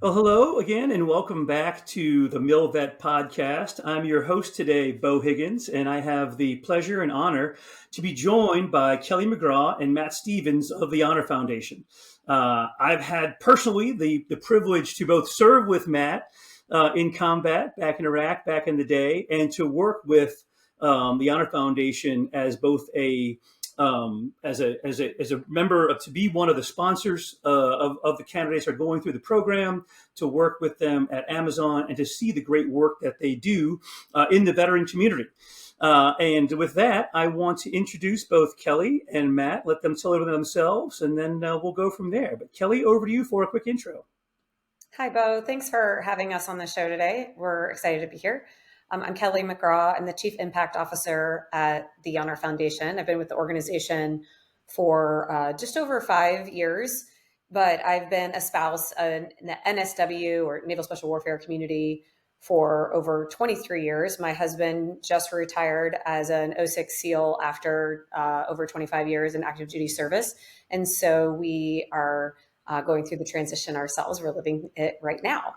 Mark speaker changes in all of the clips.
Speaker 1: Well, hello again, and welcome back to the MilVet podcast. I'm your host today, Beau Higgins, and I have the pleasure and honor to be joined by Kelly McGraw and Matt Stevens of the Honor Foundation. I've had personally the privilege to both serve with Matt in combat back in Iraq back in the day, and to work with the Honor Foundation as both as a member of, to be one of the sponsors of the candidates who are going through the program, to work with them at Amazon, and to see the great work that they do in the veteran community. And with that, I want to introduce both Kelly and Matt, let them tell it themselves, and then we'll go from there. But Kelly, over to you for a quick intro.
Speaker 2: Hi, Beau. Thanks for having us on the show today. We're excited to be here. I'm Kelly McGraw. I'm the Chief Impact Officer at the Honor Foundation. I've been with the organization for just over 5 years, but I've been a spouse in the NSW, or Naval Special Warfare community, for over 23 years. My husband just retired as an 06 SEAL after over 25 years in active duty service. And so we are going through the transition ourselves. We're living it right now.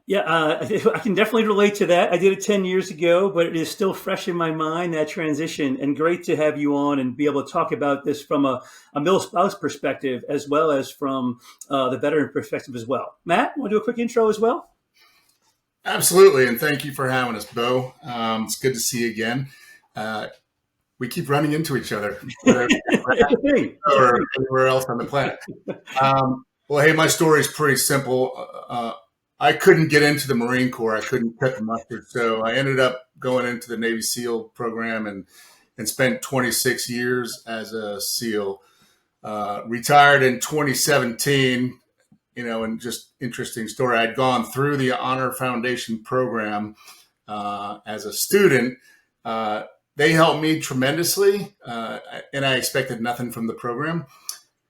Speaker 1: Yeah, I can definitely relate to that. I did it 10 years ago, but it is still fresh in my mind, that transition. And great to have you on and be able to talk about this from a mil spouse perspective, as well as from the veteran perspective as well. Matt, want to do a quick intro as well?
Speaker 3: Absolutely. And thank you for having us, Beau. It's good to see you again. We keep running into each other, or anywhere else on the planet. Well, hey, my story is pretty simple. I couldn't get into the Marine Corps. I couldn't cut the mustard. So I ended up going into the Navy SEAL program and spent 26 years as a SEAL. Retired in 2017, and just interesting story. I'd gone through the Honor Foundation program as a student. They helped me tremendously, and I expected nothing from the program.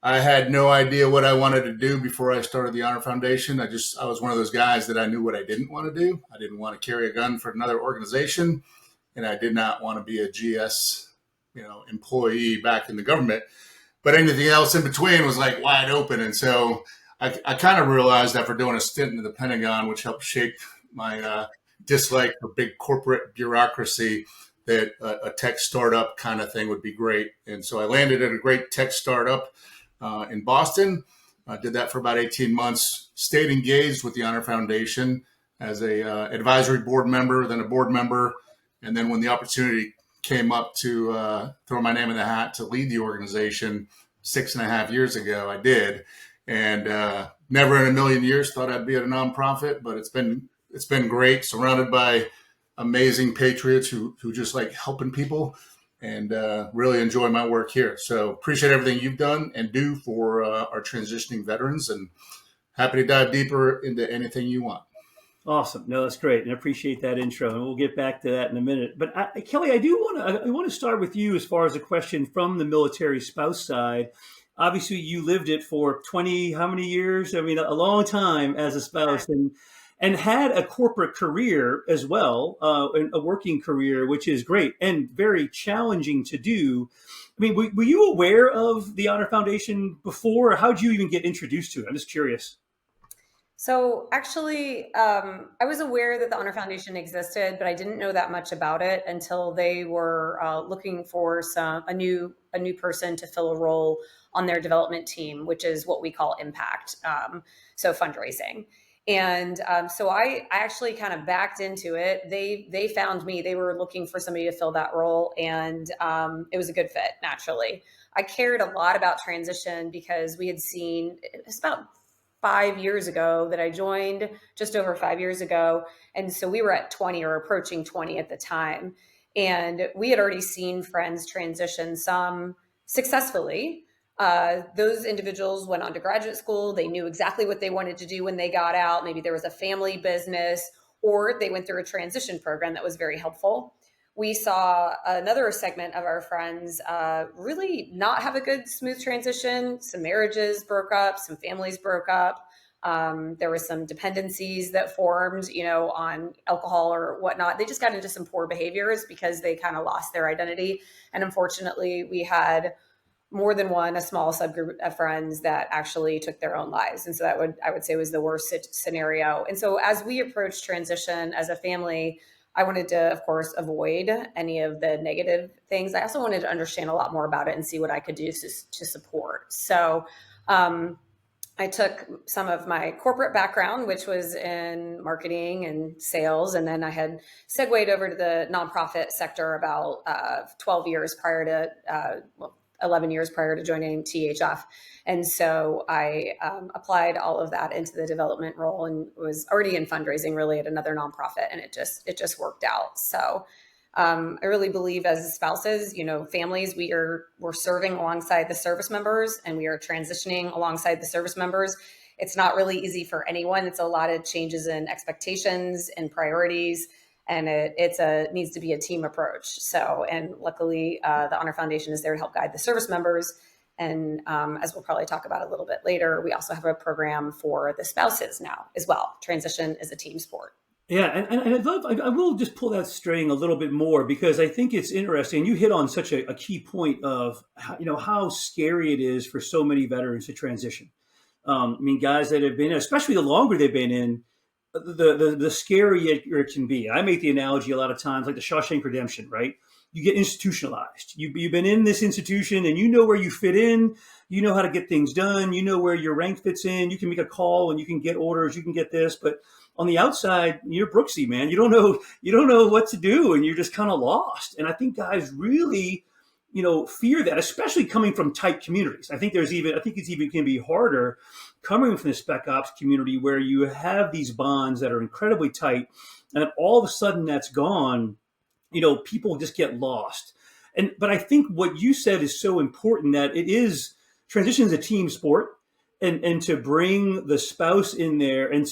Speaker 3: I had no idea what I wanted to do before I started the Honor Foundation. I was one of those guys that I knew what I didn't want to do. I didn't want to carry a gun for another organization, and I did not want to be a GS, employee back in the government. But anything else in between was like wide open. And so I kind of realized after doing a stint in the Pentagon, which helped shape my dislike for big corporate bureaucracy, that a tech startup kind of thing would be great. And so I landed at a great tech startup in Boston. I did that for about 18 months, stayed engaged with the Honor Foundation as a advisory board member, then a board member. And then when the opportunity came up to throw my name in the hat to lead the organization 6.5 years ago, I did. And never in a million years thought I'd be at a nonprofit, but it's been great, surrounded by amazing patriots who just like helping people, and really enjoy my work here. So appreciate everything you've done and do for our transitioning veterans, and happy to dive deeper into anything you want.
Speaker 1: Awesome. No, that's great. And I appreciate that intro. And we'll get back to that in a minute. But Kelly, I want to start with you as far as a question from the military spouse side. Obviously, you lived it for 20, how many years? I mean, a long time as a spouse, and had a corporate career as well, a working career, which is great and very challenging to do. I mean, were you aware of the Honor Foundation before? Or how did you even get introduced to it? I'm just curious.
Speaker 2: So actually, I was aware that the Honor Foundation existed, but I didn't know that much about it until they were looking for a new person to fill a role on their development team, which is what we call impact. So fundraising. And so I actually kind of backed into it. They found me. They were looking for somebody to fill that role, and it was a good fit, naturally. I cared a lot about transition because we had seen, it's about 5 years ago that I joined, just over 5 years ago. And so we were at 20 or approaching 20 at the time. And we had already seen friends transition, some successfully. Those individuals went on to graduate school. They knew exactly what they wanted to do when they got out. Maybe there was a family business, or they went through a transition program that was very helpful. We saw another segment of our friends really not have a good, smooth transition. Some marriages broke up, some families broke up. There were some dependencies that formed, on alcohol or whatnot. They just got into some poor behaviors because they kind of lost their identity. And unfortunately, we had more than one, a small subgroup of friends that actually took their own lives. And so I would say was the worst scenario. And so as we approached transition as a family, I wanted to, of course, avoid any of the negative things. I also wanted to understand a lot more about it and see what I could do to support. So I took some of my corporate background, which was in marketing and sales, and then I had segued over to the nonprofit sector about 12 years prior to, 11 years prior to joining THF. And so I applied all of that into the development role and was already in fundraising really at another nonprofit, and it just worked out. So I really believe as spouses, families, we're serving alongside the service members and we are transitioning alongside the service members. It's not really easy for anyone. It's a lot of changes in expectations and priorities, and it needs to be a team approach. So, and luckily the Honor Foundation is there to help guide the service members. And as we'll probably talk about a little bit later, we also have a program for the spouses now as well. Transition is a team sport.
Speaker 1: Yeah, and I will just pull that string a little bit more because I think it's interesting. You hit on such a key point of how scary it is for so many veterans to transition. Guys that have been, especially the longer they've been in, the scarier it can be. I make the analogy a lot of times, like the Shawshank Redemption, right? You get institutionalized. You've been in this institution and you know where you fit in. You know how to get things done. You know where your rank fits in. You can make a call and you can get orders. You can get this, but on the outside, you're Brooksy, man. You don't know what to do, and you're just kind of lost. And I think guys really, fear that, especially coming from tight communities. I think it's even can be harder coming from the Spec Ops community where you have these bonds that are incredibly tight, and then all of a sudden that's gone. People just get lost. But I think what you said is so important that transition is a team sport, and to bring the spouse in there and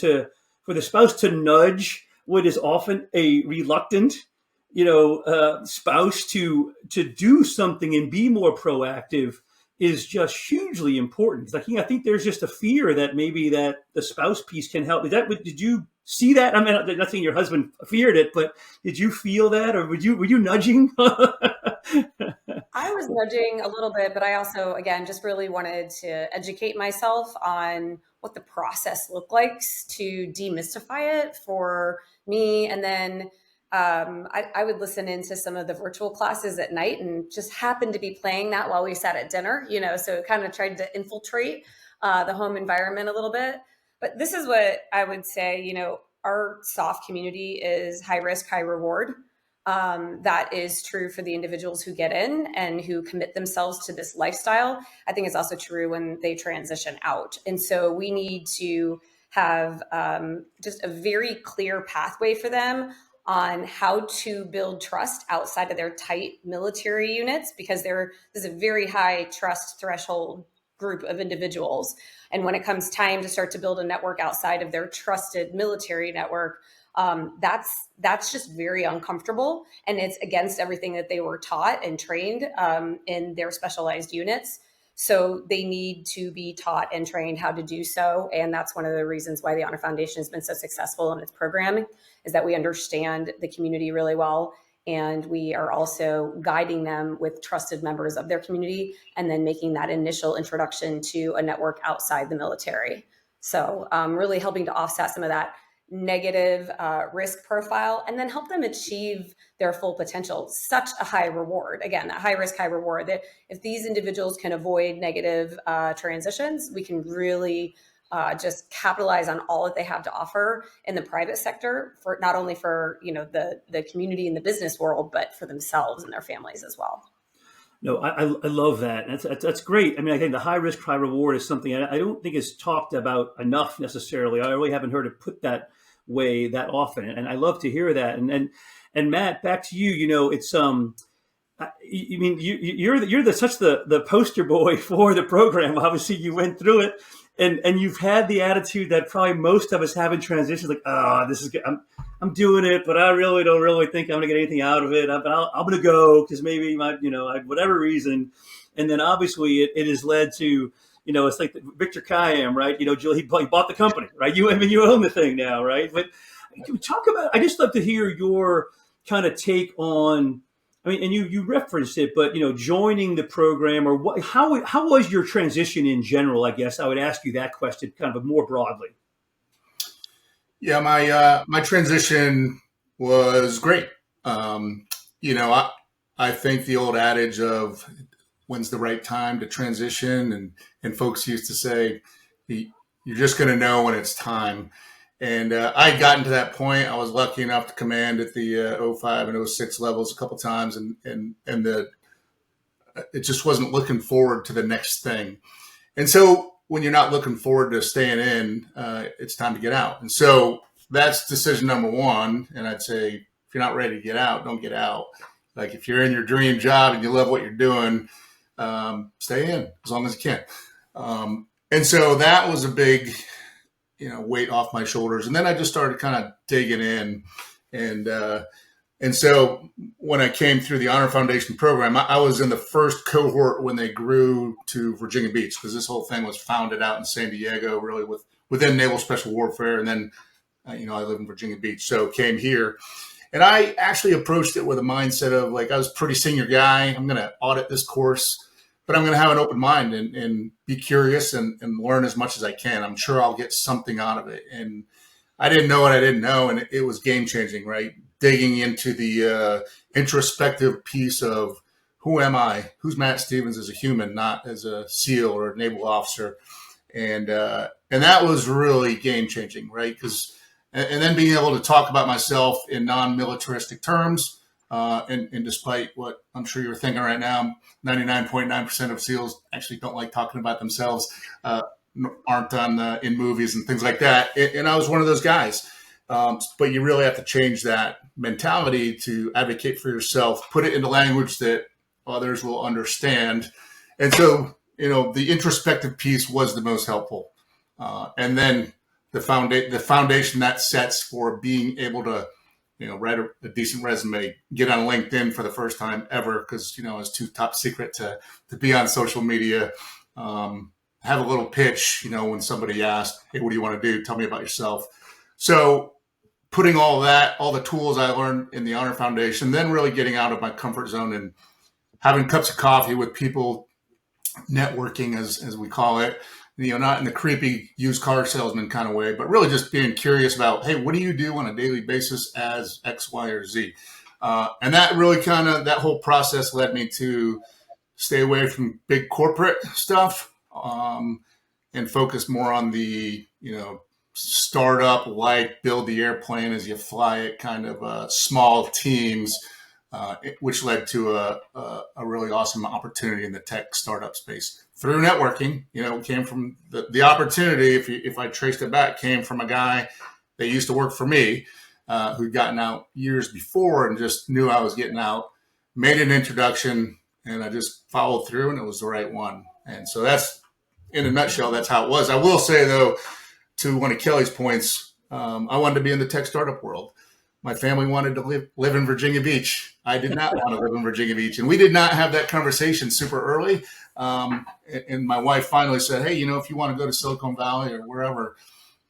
Speaker 1: for the spouse to nudge what is often a reluctant, spouse to do something and be more proactive is just hugely important. Like, I think there's just a fear that maybe that the spouse piece can help. Did you see that? I mean, I'm not saying your husband feared it, but did you feel that, or were you nudging?
Speaker 2: I was nudging a little bit, but I also, again, just really wanted to educate myself on what the process looked like to demystify it for me. And then I would listen into some of the virtual classes at night and just happened to be playing that while we sat at dinner, so it kind of tried to infiltrate the home environment a little bit. But this is what I would say, our soft community is high risk, high reward. That is true for the individuals who get in and who commit themselves to this lifestyle. I think it's also true when they transition out. And so we need to have just a very clear pathway for them on how to build trust outside of their tight military units, because there's a very high trust threshold group of individuals. And when it comes time to start to build a network outside of their trusted military network, that's just very uncomfortable, and it's against everything that they were taught and trained in their specialized units. So they need to be taught and trained how to do so. And that's one of the reasons why the Honor Foundation has been so successful in its programming, is that we understand the community really well. And we are also guiding them with trusted members of their community and then making that initial introduction to a network outside the military. So really helping to offset some of that negative risk profile and then help them achieve their full potential. Such a high reward. Again, that high risk, high reward, that if these individuals can avoid negative transitions, we can really just capitalize on all that they have to offer in the private sector, for not only for the community and the business world, but for themselves and their families as well.
Speaker 1: No, I love that. That's great. I mean, I think the high risk, high reward is something I don't think is talked about enough necessarily. I really haven't heard it put that way that often, and I love to hear that. And Matt, back to you. It's you're such the poster boy for the program. Obviously, you went through it, and you've had the attitude that probably most of us have in transitions, like, this is good. I'm doing it, but I really don't think I'm going to get anything out of it. I'm going to go because maybe whatever reason. And then obviously it has led to, it's like Victor Kayam, right? Jill, he bought the company, right? You own the thing now, right? But can we talk about, I just love to hear your kind of take on I mean, and you referenced it, but joining the program, or how was your transition in general? I guess I would ask you that question kind of more broadly.
Speaker 3: Yeah, my transition was great. I think the old adage of when's the right time to transition, and folks used to say you're just going to know when it's time. And I had gotten to that point. I was lucky enough to command at the 05 and 06 levels a couple times, and it just wasn't looking forward to the next thing. And so when you're not looking forward to staying in, it's time to get out. And so that's decision number one. And I'd say, if you're not ready to get out, don't get out. Like if you're in your dream job and you love what you're doing, stay in as long as you can. And so that was a big, weight off my shoulders. And then I just started kind of digging in. And so when I came through the Honor Foundation program, I was in the first cohort when they grew to Virginia Beach, because this whole thing was founded out in San Diego, really within Naval Special Warfare. And then, I live in Virginia Beach, so came here. And I actually approached it with a mindset of like, I was a pretty senior guy. I'm going to audit this course, but I'm going to have an open mind and be curious and learn as much as I can. I'm sure I'll get something out of it. And I didn't know what I didn't know. And it was game changing, right? Digging into the introspective piece of who am I? Who's Matt Stevens as a human, not as a SEAL or a naval officer. And that was really game changing, right? And then being able to talk about myself in non-militaristic terms. And despite what I'm sure you're thinking right now, 99.9% of SEALs actually don't like talking about themselves, aren't in movies and things like that. And I was one of those guys. But you really have to change that mentality to advocate for yourself, put it into language that others will understand. And so, the introspective piece was the most helpful. And then the foundation that sets for being able to, write a decent resume, get on LinkedIn for the first time ever, because, it's too top secret to be on social media, have a little pitch, when somebody asked, hey, what do you want to do? Tell me about yourself. So putting all the tools I learned in the Honor Foundation, then really getting out of my comfort zone and having cups of coffee with people, networking as we call it, not in the creepy used car salesman kind of way, but really just being curious about, hey, what do you do on a daily basis as X, Y, or Z? And that really that whole process led me to stay away from big corporate stuff and focus more on the, startup, like build the airplane as you fly it kind of small teams, which led to a really awesome opportunity in the tech startup space. Through networking, came from the opportunity, if I traced it back, came from a guy that used to work for me, who'd gotten out years before and just knew I was getting out, made an introduction, and I just followed through, and it was the right one. And so that's, in a nutshell, that's how it was. I will say, though, to one of Kelly's points, I wanted to be in the tech startup world. My family wanted to live in Virginia Beach. I did not want to live in Virginia Beach. And we did not have that conversation super early. And my wife finally said, hey, if you want to go to Silicon Valley or wherever,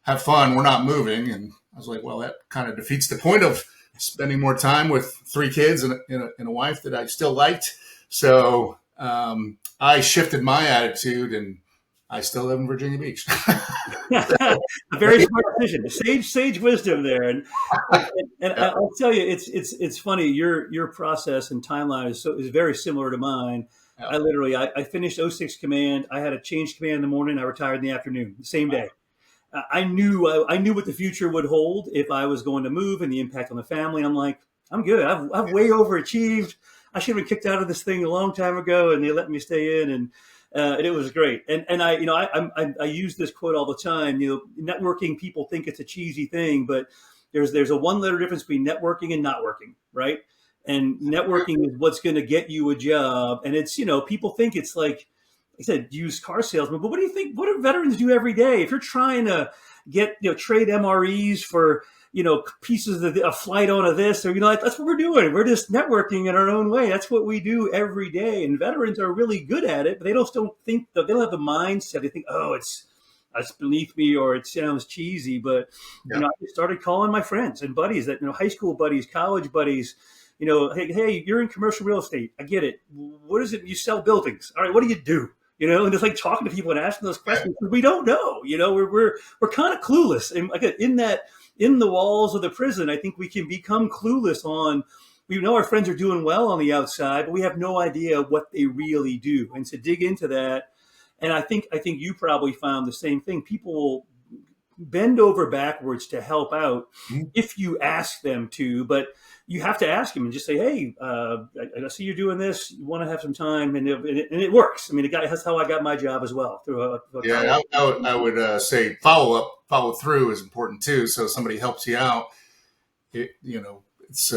Speaker 3: have fun. We're not moving. And I was like, well, that kind of defeats the point of spending more time with 3 kids and a wife that I still liked. So I shifted my attitude, and I still live in Virginia Beach.
Speaker 1: A very smart decision. Sage wisdom there. And I'll tell you, it's funny. Your process and timeline is very similar to mine. Yeah. I finished 06 command. I had a change command in the morning. I retired in the afternoon, the same day. I knew what the future would hold if I was going to move and the impact on the family. I'm like, I'm good. I've way overachieved. I should have been kicked out of this thing a long time ago, and they let me stay in, and it was great. And I use this quote all the time. Networking, people think it's a cheesy thing, but there's a 1-letter difference between networking and not working, right? And networking is what's going to get you a job. And it's, people think it's like I said, used car salesman, but what do you think? What do veterans do every day? If you're trying to get, trade MREs for, pieces of a flight on of this, or, that's what we're doing. We're just networking in our own way. That's what we do every day. And veterans are really good at it, but they don't think, they don't have the mindset. They think, oh, it's beneath me, or it sounds cheesy. But, I started calling my friends and buddies that, high school buddies, college buddies, hey, you're in commercial real estate. I get it. What is it? You sell buildings. All right, what do you do? And just like talking to people and asking those questions, we don't know. We're kind of clueless, and like in the walls of the prison, I think we can become clueless on. We know our friends are doing well on the outside, but we have no idea what they really do. And to dig into that, and I think you probably found the same thing. People will bend over backwards to help out if you ask them to, but you have to ask them and just say, hey, I see you're doing this. You want to have some time, and it works. I mean, that's how I got my job as well.
Speaker 3: I would say follow through is important too. So somebody helps you out. It's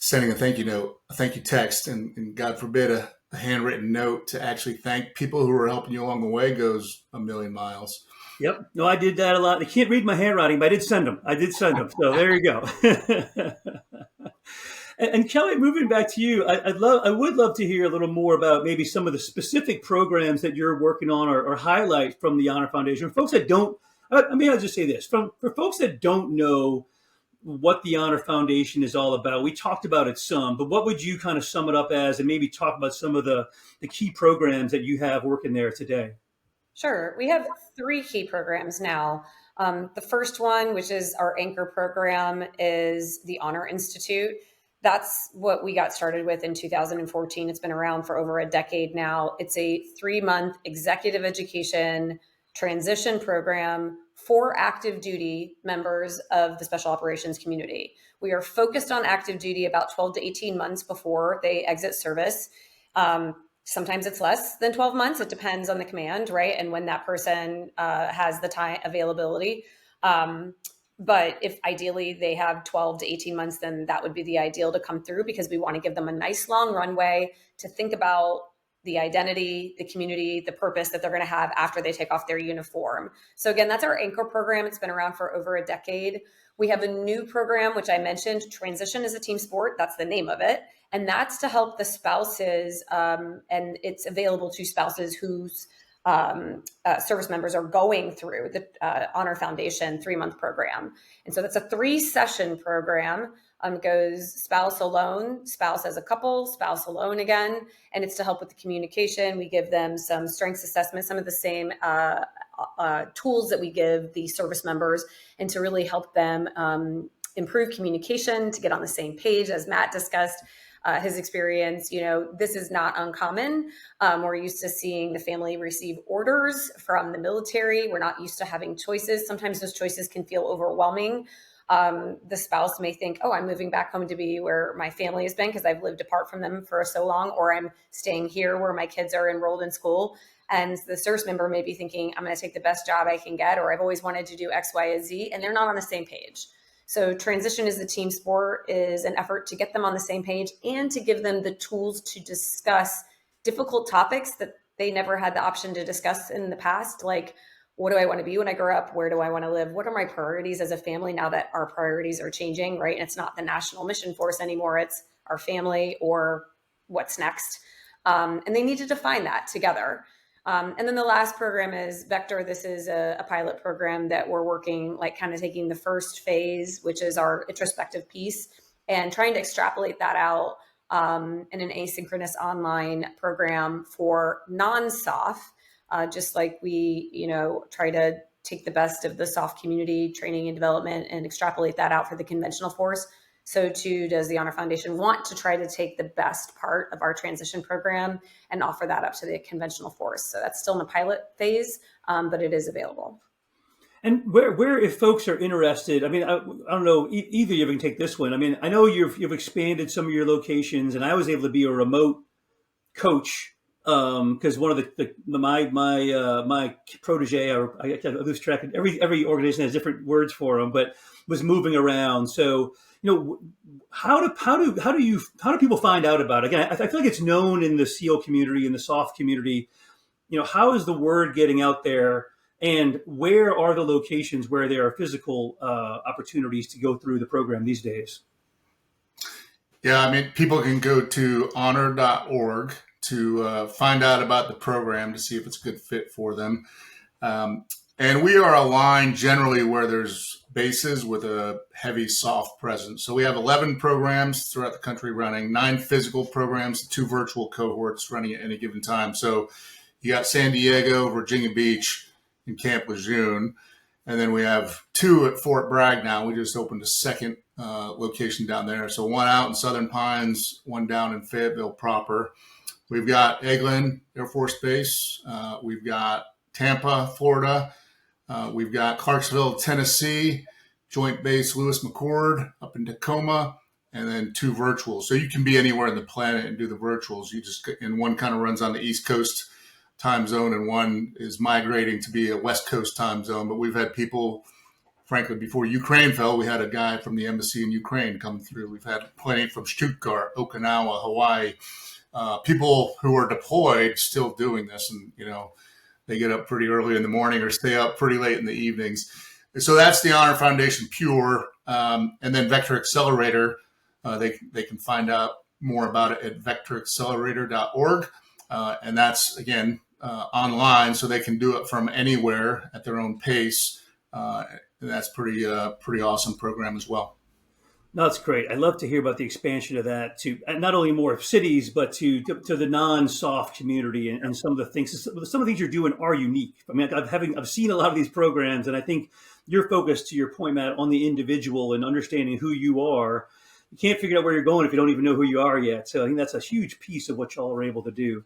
Speaker 3: sending a thank you note, a thank you text, and God forbid a handwritten note to actually thank people who are helping you along the way goes a million miles.
Speaker 1: Yep. No, I did that a lot. They can't read my handwriting, but I did send them. So there you go. and Kelly, moving back to you, I would love to hear a little more about maybe some of the specific programs that you're working on or highlight from the Honor Foundation. For folks that don't, I'll just say this. For folks that don't know what the Honor Foundation is all about, we talked about it some, but what would you kind of sum it up as, and maybe talk about some of the key programs that you have working there today?
Speaker 2: Sure. We have 3 key programs now. The first one, which is our anchor program, is the Honor Institute. That's what we got started with in 2014. It's been around for over a decade now. It's a 3-month executive education transition program for active duty members of the special operations community. We are focused on active duty about 12 to 18 months before they exit service. Sometimes it's less than 12 months. It depends on the command, right? And when that person has the time availability. But if ideally they have 12 to 18 months, then that would be the ideal to come through, because we want to give them a nice long runway to think about the identity, the community, the purpose that they're going to have after they take off their uniform. So again, that's our anchor program. It's been around for over a decade. We have a new program, which I mentioned, Transition is a Team Sport. That's the name of it. And that's to help the spouses, and it's available to spouses whose service members are going through the Honor Foundation 3-month program. And so that's a 3-session program. Goes spouse alone, spouse as a couple, spouse alone again. And it's to help with the communication. We give them some strengths assessment, some of the same tools that we give the service members, and to really help them improve communication, to get on the same page, as Matt discussed. His experience, this is not uncommon. We're used to seeing the family receive orders from the military. We're not used to having choices. Sometimes those choices can feel overwhelming. The spouse may think, I'm moving back home to be where my family has been because I've lived apart from them for so long, or I'm staying here where my kids are enrolled in school. And the service member may be thinking, I'm going to take the best job I can get, or I've always wanted to do X, Y, and Z, and they're not on the same page. So Transition is a Team Sport is an effort to get them on the same page and to give them the tools to discuss difficult topics that they never had the option to discuss in the past. Like, what do I want to be when I grow up? Where do I want to live? What are my priorities as a family now that our priorities are changing, right? And it's not the National Mission Force anymore. It's our family, or what's next. And they need to define that together. And then the last program is Vector. This is a pilot program that we're working, like kind of taking the first phase, which is our introspective piece, and trying to extrapolate that out in an asynchronous online program for non-SOF, just like we, try to take the best of the SOF community training and development and extrapolate that out for the conventional force. So too does the Honor Foundation want to try to take the best part of our transition program and offer that up to the conventional force. So that's still in the pilot phase, but it is available.
Speaker 1: And where if folks are interested, I don't know, either of you can take this one. I know you've expanded some of your locations, and I was able to be a remote coach because one of my protege, or I lose track of every organization has different words for them, but was moving around. So, how do people find out about it? Again, I feel like it's known in the SEAL community, in the SOF community. How is the word getting out there, and where are the locations where there are physical opportunities to go through the program these days?
Speaker 3: Yeah, people can go to honor.org to find out about the program, to see if it's a good fit for them. And we are aligned generally where there's bases with a heavy soft presence. So we have 11 programs throughout the country running, 9 physical programs, 2 virtual cohorts running at any given time. So you got San Diego, Virginia Beach, and Camp Lejeune. And then we have 2 at Fort Bragg now. We just opened a second location down there. So 1 out in Southern Pines, 1 down in Fayetteville proper. We've got Eglin Air Force Base. We've got Tampa, Florida. We've got Clarksville, Tennessee, Joint Base Lewis McChord up in Tacoma, and then 2 virtuals. So you can be anywhere in the planet and do the virtuals. And one kind of runs on the East Coast time zone, and one is migrating to be a West Coast time zone. But we've had people, frankly, before Ukraine fell, we had a guy from the embassy in Ukraine come through. We've had plenty from Stuttgart, Okinawa, Hawaii, people who are deployed still doing this. And, they get up pretty early in the morning or stay up pretty late in the evenings. So that's the Honor Foundation Pure. And then Vector Accelerator, they can find out more about it at vectoraccelerator.org. And that's, again, online, so they can do it from anywhere at their own pace. And that's pretty awesome program as well.
Speaker 1: No, that's great. I love to hear about the expansion of that to not only more cities, but to the non-soft community and some of the things. Some of the things you're doing are unique. I mean, I've seen a lot of these programs, and I think you're focused, to your point, Matt, on the individual and understanding who you are. You can't figure out where you're going if you don't even know who you are yet. So I think that's a huge piece of what y'all are able to do.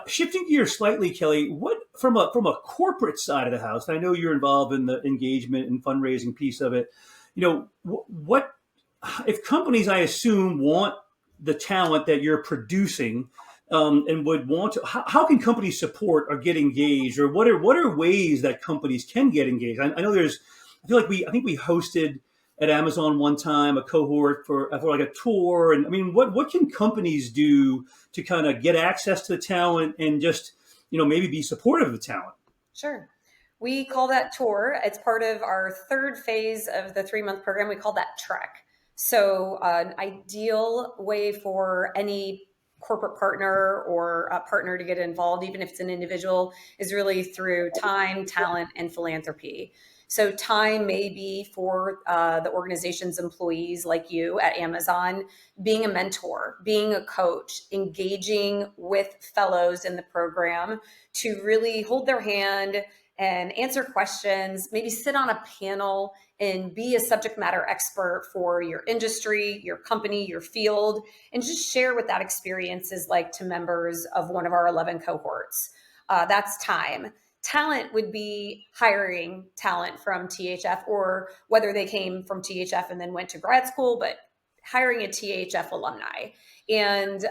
Speaker 1: Shifting gears slightly, Kelly, what from a corporate side of the house? I know you're involved in the engagement and fundraising piece of it. What if companies, I assume, want the talent that you're producing and would want to, how can companies support or get engaged, or what are ways that companies can get engaged? I know I think we hosted at Amazon one time a cohort for like a tour. And I mean, what can companies do to kind of get access to the talent and just, maybe be supportive of the talent?
Speaker 2: Sure. We call that tour. It's part of our 3rd phase of the 3-month program. We call that Trek. So an ideal way for any corporate partner or a partner to get involved, even if it's an individual, is really through time, talent, and philanthropy. So time may be for the organization's employees like you at Amazon, being a mentor, being a coach, engaging with fellows in the program to really hold their hand and answer questions, maybe sit on a panel and be a subject matter expert for your industry, your company, your field, and just share what that experience is like to members of one of our 11 cohorts. That's time. Talent would be hiring talent from THF, or whether they came from THF and then went to grad school, but hiring a THF alumni. And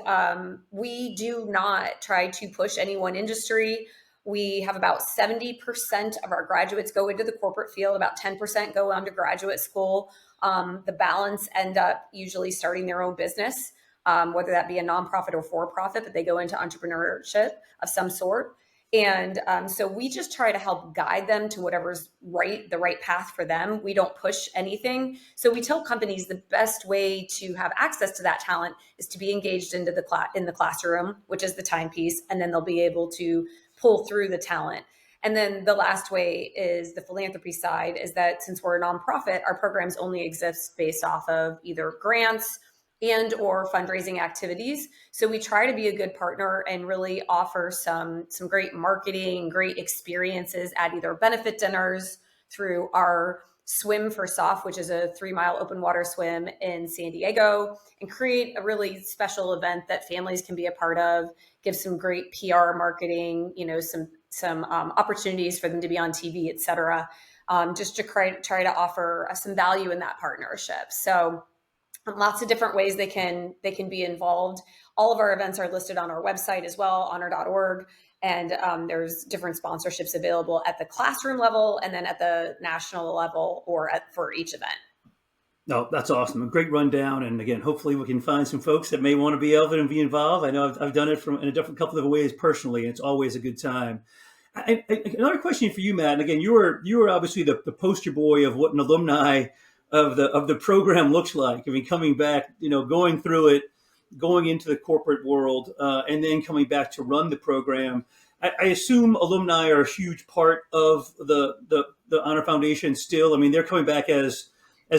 Speaker 2: we do not try to push any one industry. We have about 70% of our graduates go into the corporate field, about 10% go on to graduate school. The balance end up usually starting their own business, whether that be a nonprofit or for-profit, but they go into entrepreneurship of some sort. And so we just try to help guide them to whatever's the right path for them. We don't push anything. So we tell companies the best way to have access to that talent is to be engaged in the classroom, which is the timepiece, and then they'll be able to pull through the talent. And then the last way is the philanthropy side, is that since we're a nonprofit, our programs only exist based off of either grants and or fundraising activities. So we try to be a good partner and really offer some great marketing, great experiences at either benefit dinners, through our Swim for Soft, which is a 3-mile open water swim in San Diego, and create a really special event that families can be a part of, give some great PR marketing, some opportunities for them to be on TV, et cetera, just to try to offer some value in that partnership. So lots of different ways they can be involved. All of our events are listed on our website as well, honor.org. And there's different sponsorships available at the classroom level and then at the national level for each event.
Speaker 1: No, that's awesome. A great rundown. And again, hopefully we can find some folks that may want to be able to be involved. I know I've done it in a couple of ways personally, and it's always a good time. Another question for you, Matt. And again, you were obviously the poster boy of what an alumni of the program looks like. I mean, coming back, going through it, going into the corporate world, and then coming back to run the program. I assume alumni are a huge part of the Honor Foundation still. I mean, they're coming back as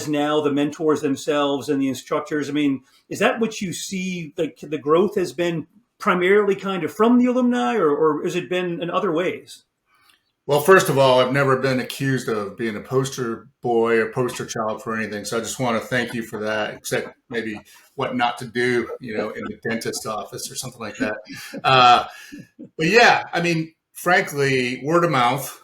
Speaker 1: now the mentors themselves and the instructors. I mean, is that what you see? Like the growth has been primarily kind of from the alumni, or has it been in other ways?
Speaker 3: Well, first of all, I've never been accused of being a poster boy or poster child for anything. So I just want to thank you for that, except maybe what not to do, in the dentist office or something like that. But yeah, I mean, frankly, word of mouth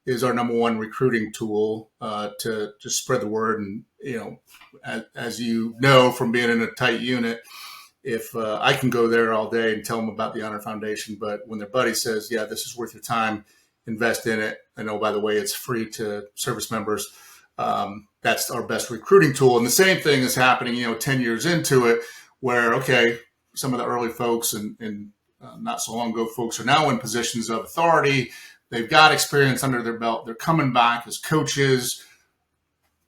Speaker 3: is our number one recruiting tool to just spread the word. And, as you know, from being in a tight unit, if I can go there all day and tell them about the Honor Foundation, but when their buddy says, yeah, this is worth your time, invest in it. I know, by the way, it's free to service members. That's our best recruiting tool. And the same thing is happening, 10 years into it, where, okay, some of the early folks and not so long ago folks are now in positions of authority. They've got experience under their belt. They're coming back as coaches.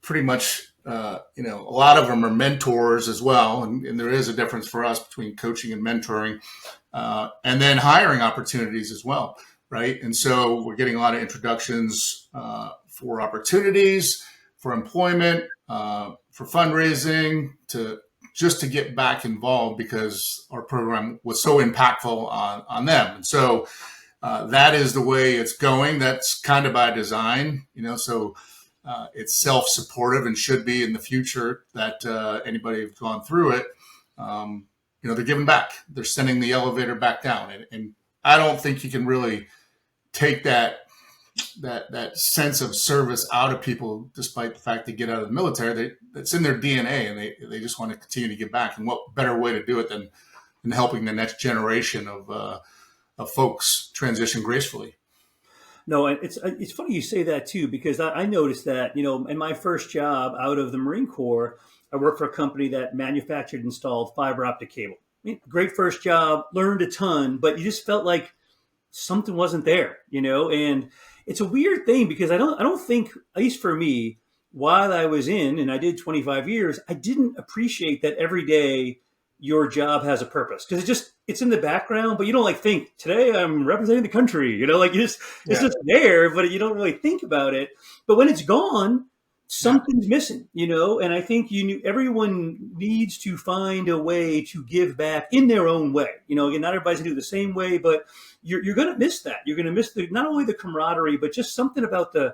Speaker 3: Pretty much, a lot of them are mentors as well. And there is a difference for us between coaching and mentoring, and then hiring opportunities as well. Right. And so we're getting a lot of introductions for opportunities, for employment, for fundraising, to get back involved because our program was so impactful on them. And so that is the way it's going. That's kind of by design, so it's self-supportive and should be in the future that anybody who's gone through it, they're giving back. They're sending the elevator back down. And I don't think you can really take that sense of service out of people, despite the fact they get out of the military. That's in their DNA, and they just want to continue to give back. And what better way to do it than helping the next generation of folks transition gracefully?
Speaker 1: No, it's funny you say that too, because I noticed that, in my first job out of the Marine Corps, I worked for a company that manufactured and installed fiber optic cable. I mean, great first job, learned a ton, but you just felt like something wasn't there, and it's a weird thing because I don't think, at least for me, while I was in, and I did 25 years, I didn't appreciate that every day your job has a purpose, because it's in the background, but you don't think today I'm representing the country, it's just there, but you don't really think about it. But when it's gone, something's missing, and I think everyone needs to find a way to give back in their own way. Again, not everybody's gonna do it the same way, but you're going to miss that. You're going to miss not only the camaraderie, but just something about the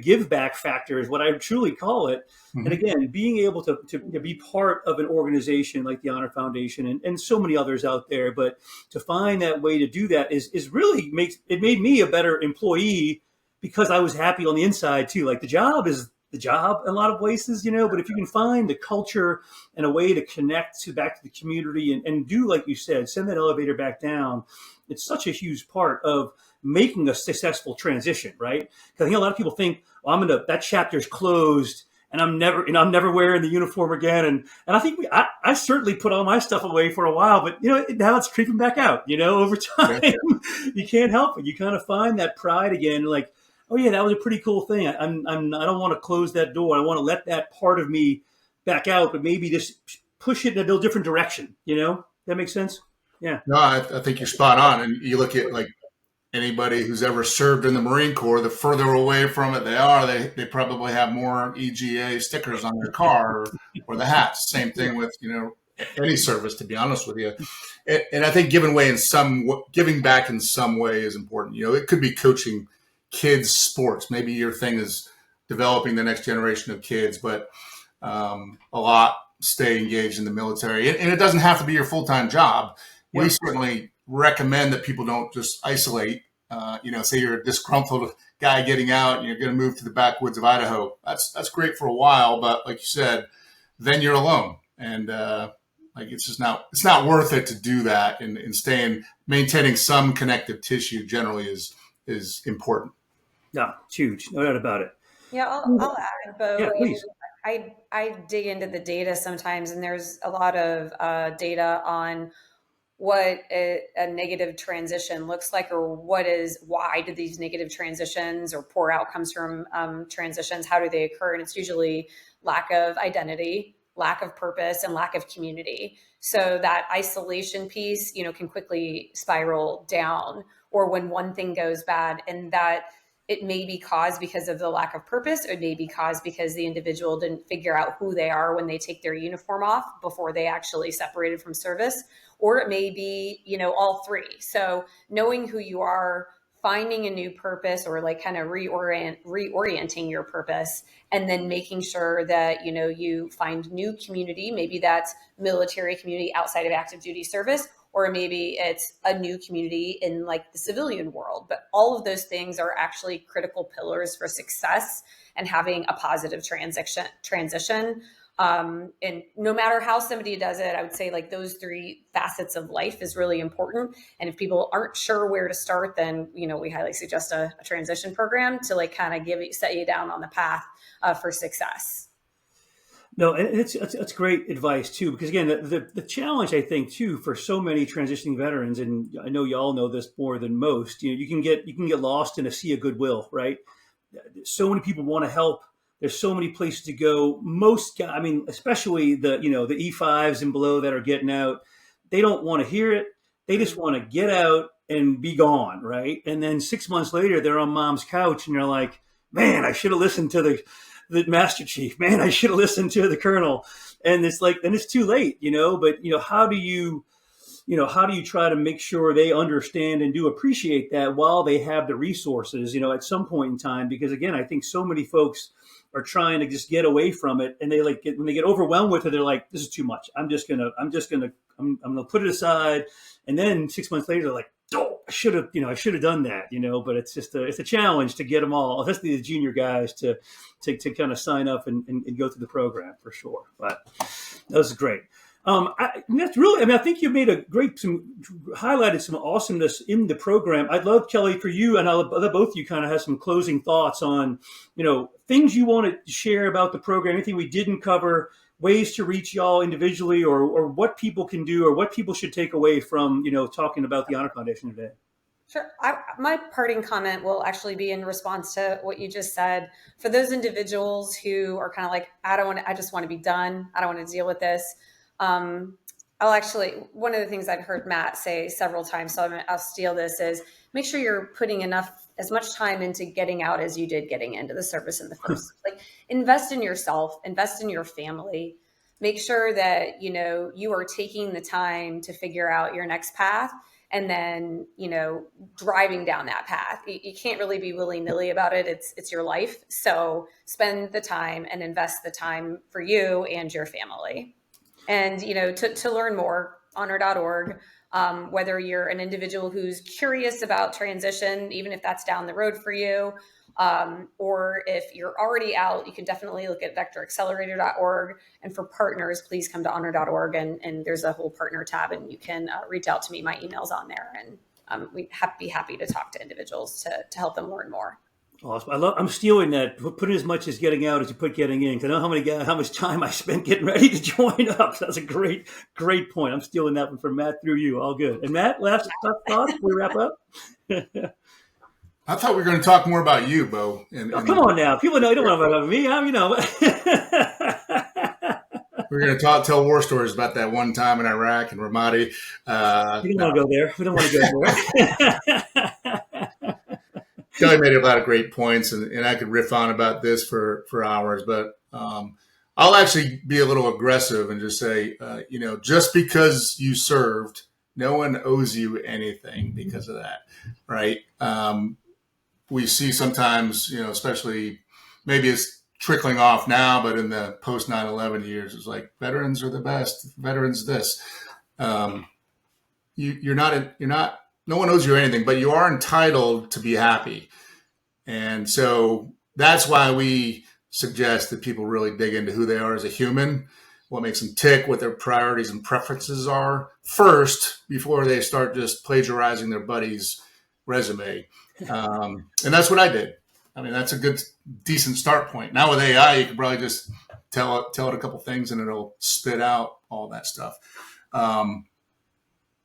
Speaker 1: give back factor is what I truly call it. Mm-hmm. And again, being able to be part of an organization like the Honor Foundation and so many others out there, but to find that way to do that is really made me a better employee, because I was happy on the inside too. Like the job is the job in a lot of places, but if you can find the culture and a way to connect back to the community and do, like you said, send that elevator back down, it's such a huge part of making a successful transition, right? Because I think a lot of people think, well, that chapter's closed and I'm never wearing the uniform again. And I think I certainly put all my stuff away for a while, but now it's creeping back out, over time. Yeah. You can't help it. You kind of find that pride again, like, oh yeah, that was a pretty cool thing. I don't want to close that door. I want to let that part of me back out, but maybe just push it in a different direction. That makes sense? Yeah.
Speaker 3: No, I think you're spot on. And you look at anybody who's ever served in the Marine Corps, the further away from it they are, they probably have more EGA stickers on their car or the hats. Same thing with, any service, to be honest with you. And I think giving back in some way is important. It could be coaching kids sports. Maybe your thing is developing the next generation of kids, but a lot stay engaged in the military. And it doesn't have to be your full-time job. Yeah. We certainly recommend that people don't just isolate. Say you're a disgruntled guy getting out and you're going to move to the backwoods of Idaho. That's great for a while, but like you said, then you're alone. And it's not worth it to do that. And maintaining some connective tissue generally is important.
Speaker 1: No, it's huge. No doubt about it.
Speaker 2: Yeah, I'll add, Beau.
Speaker 1: Yeah, please.
Speaker 2: I dig into the data sometimes, and there's a lot of data on what a negative transition looks like, or why do these negative transitions or poor outcomes from transitions, how do they occur? And it's usually lack of identity, lack of purpose and lack of community. So that isolation piece, can quickly spiral down, or when one thing goes bad, and that it may be caused because of the lack of purpose, or it may be caused because the individual didn't figure out who they are when they take their uniform off before they actually separated from service, or it may be, all three. So knowing who you are, finding a new purpose, or like kind of reorienting your purpose, and then making sure that, you find new community. Maybe that's military community outside of active duty service, or maybe it's a new community in like the civilian world. But all of those things are actually critical pillars for success and having a positive transition. And no matter how somebody does it, I would say like those three facets of life is really important. And if people aren't sure where to start, then, we highly suggest a transition program to like kind of set you down on the path for success.
Speaker 1: No, and it's great advice too, because again, the challenge I think too for so many transitioning veterans, and I know y'all know this more than most, you can get lost in a sea of goodwill, right? So many people want to help. There's so many places to go. Especially the E5s and below that are getting out, they don't want to hear it. They just want to get out and be gone, right? And then 6 months later, they're on mom's couch and they're like, man, I should have listened to the Master Chief. Man, I should have listened to the Colonel. And it's like, then it's too late, but how do you try to make sure they understand and do appreciate that while they have the resources, at some point in time? Because again, I think so many folks are trying to just get away from it, and they when they get overwhelmed with it, they're like, "This is too much. I'm gonna put it aside." And then 6 months later, they're like, "Oh, I should have done that." But it's just it's a challenge to get them all, especially the junior guys, to kind of sign up and go through the program for sure. But that was great. That's really, I think you made highlighted some awesomeness in the program. I'd love, Kelly, for you, and I'll let both of you kind of have some closing thoughts on, things you want to share about the program, anything we didn't cover, ways to reach y'all individually, or what people can do, or what people should take away from, talking about the Honor Foundation today.
Speaker 2: Sure. My parting comment will actually be in response to what you just said. For those individuals who are kind of like, I just want to be done. I don't want to deal with this. One of the things I've heard Matt say several times, so I'll steal this, is make sure you're putting as much time into getting out as you did getting into the service in the first. Like, invest in yourself, invest in your family, make sure that, you are taking the time to figure out your next path, and then, driving down that path. You can't really be willy-nilly about it. It's your life. So spend the time and invest the time for you and your family. And, to learn more, honor.org, whether you're an individual who's curious about transition, even if that's down the road for you, or if you're already out, you can definitely look at vectoraccelerator.org. And for partners, please come to honor.org, and there's a whole partner tab, and you can reach out to me. My email's on there, and we'd be happy to talk to individuals to help them learn more.
Speaker 1: Awesome. I'm stealing that. Put in as much as getting out as you put getting in. Because I know how much time I spent getting ready to join up. So that's a great point. I'm stealing that one from Matt through you. All good. And Matt, last thoughts before we wrap up?
Speaker 3: I thought we were going to talk more about you, Beau.
Speaker 1: Come on now. People know you don't know about me.
Speaker 3: We're going to tell war stories about that one time in Iraq and Ramadi.
Speaker 1: We don't want to go there. We don't want to go there.
Speaker 3: Kelly made a lot of great points, and I could riff on about this for hours, but I'll actually be a little aggressive and just say, just because you served, no one owes you anything because of that, right? We see sometimes, especially maybe it's trickling off now, but in the post 9/11 years, it's like veterans are the best. Veterans this. You're not. No one owes you anything, but you are entitled to be happy. And so that's why we suggest that people really dig into who they are as a human, what makes them tick, what their priorities and preferences are first, before they start just plagiarizing their buddy's resume. And that's what I did. I mean, that's a good, decent start point. Now with AI, you can probably just tell it a couple things and it'll spit out all that stuff.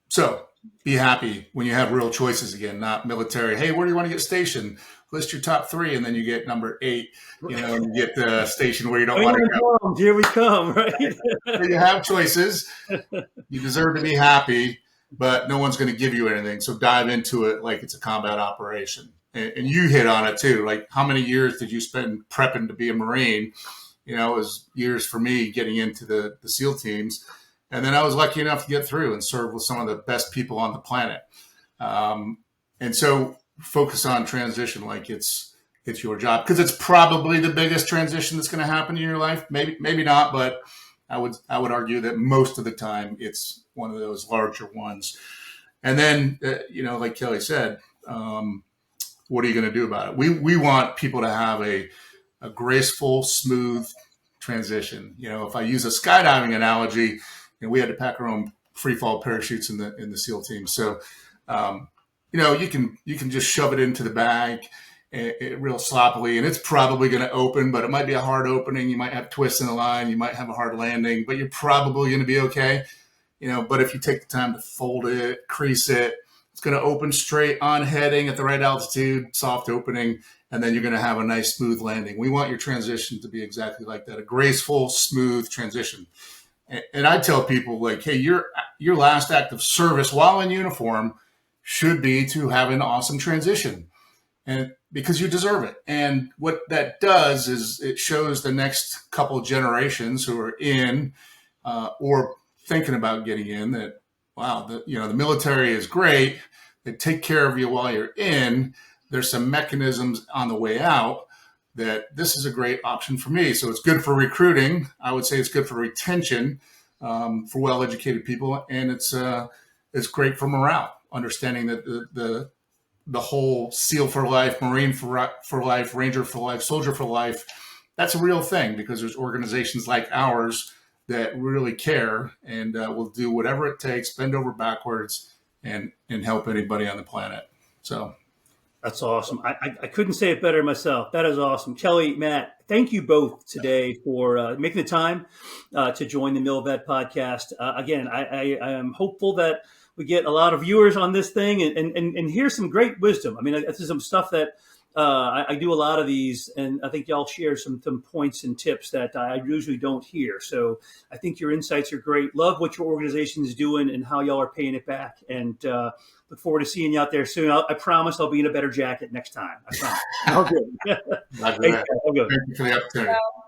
Speaker 3: So be happy when you have real choices again, not military. Hey, where do you want to get stationed? List your top 3, and then you get number 8. And you get the station where you don't want to
Speaker 1: go. Here we come, right?
Speaker 3: You have choices. You deserve to be happy, but no one's going to give you anything. So dive into it like it's a combat operation. And you hit on it too. Like, how many years did you spend prepping to be a Marine? It was years for me getting into the SEAL teams. And then I was lucky enough to get through and serve with some of the best people on the planet. And so focus on transition like it's your job, because it's probably the biggest transition that's going to happen in your life. Maybe not, but I would argue that most of the time it's one of those larger ones. And then, like Kelly said, what are you going to do about it? We want people to have a graceful, smooth transition. If I use a skydiving analogy, we had to pack our own free fall parachutes in the SEAL team. So, you can just shove it into the bag real sloppily, and it's probably going to open, but it might be a hard opening. You might have twists in the line. You might have a hard landing, but you're probably going to be okay. But if you take the time to fold it, crease it, it's going to open straight on heading at the right altitude, soft opening, and then you're going to have a nice smooth landing. We want your transition to be exactly like that, a graceful, smooth transition. And I tell people, like, hey, your last act of service while in uniform should be to have an awesome transition, and because you deserve it. And what that does is it shows the next couple of generations who are in or thinking about getting in that, wow, the military is great. They take care of you while you're in. There's some mechanisms on the way out that this is a great option for me. So it's good for recruiting. I would say it's good for retention for well-educated people, and it's great for morale. Understanding that the whole SEAL for life, Marine for life, Ranger for life, Soldier for life, that's a real thing, because there's organizations like ours that really care and will do whatever it takes, bend over backwards, and help anybody on the planet. So.
Speaker 1: That's awesome. I couldn't say it better myself. That is awesome. Kelly, Matt, thank you both today for making the time to join the MilVet podcast. Again, I am hopeful that we get a lot of viewers on this thing and hear some great wisdom. I mean, this is some stuff that I do a lot of these, and I think y'all share some points and tips that I usually don't hear. So I think your insights are great. Love what your organization is doing and how y'all are paying it back. And look forward to seeing you out there soon. I promise I'll be in a better jacket next time. I promise.
Speaker 3: Thank you for the opportunity.